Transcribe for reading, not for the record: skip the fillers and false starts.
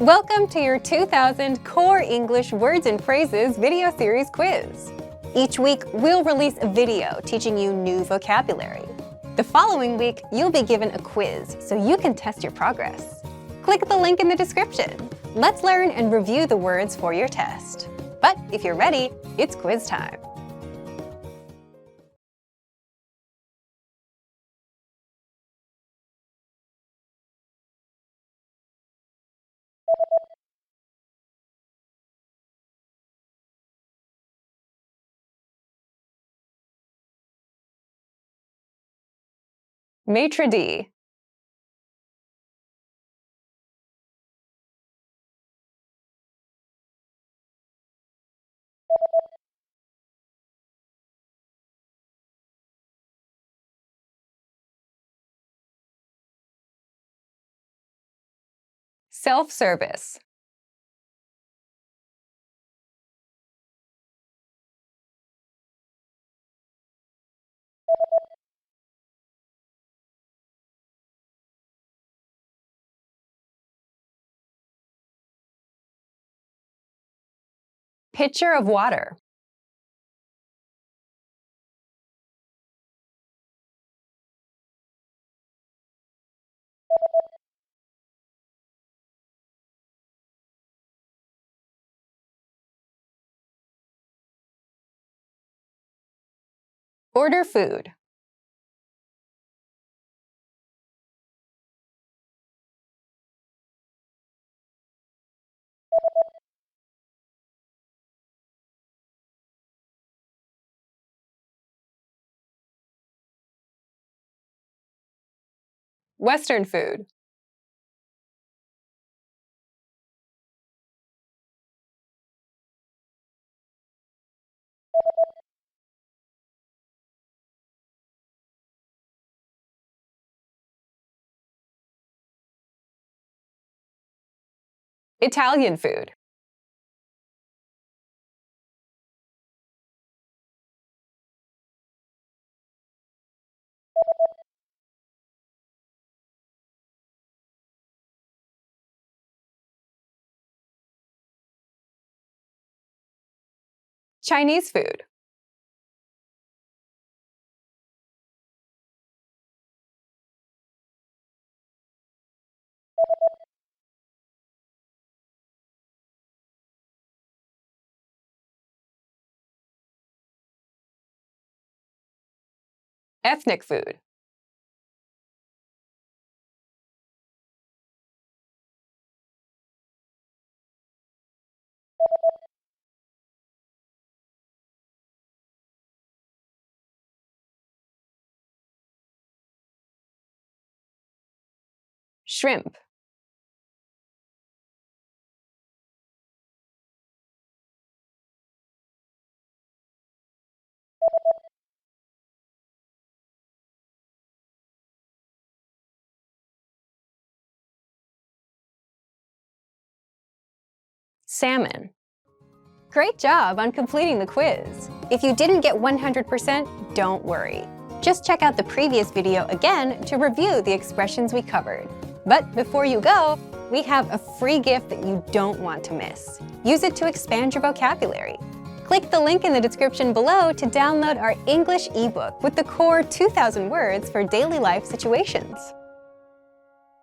Welcome to your 2000 Core English Words and Phrases video series quiz. Each week, we'll release a video teaching you new vocabulary. The following week, you'll be given a quiz so you can test your progress. Click the link in the description. Let's learn and review the words for your test. But if you're ready, it's quiz time. Maitre d'. Self-service. Pitcher of water. Order food. Western food. Italian food. Chinese food. Ethnic food. Shrimp. Salmon. Great job on completing the quiz. If you didn't get 100%, don't worry. Just check out the previous video again to review the expressions we covered. But before you go, we have a free gift that you don't want to miss. Use it to expand your vocabulary. Click the link in the description below to download our English ebook with the core 2,000 words for daily life situations.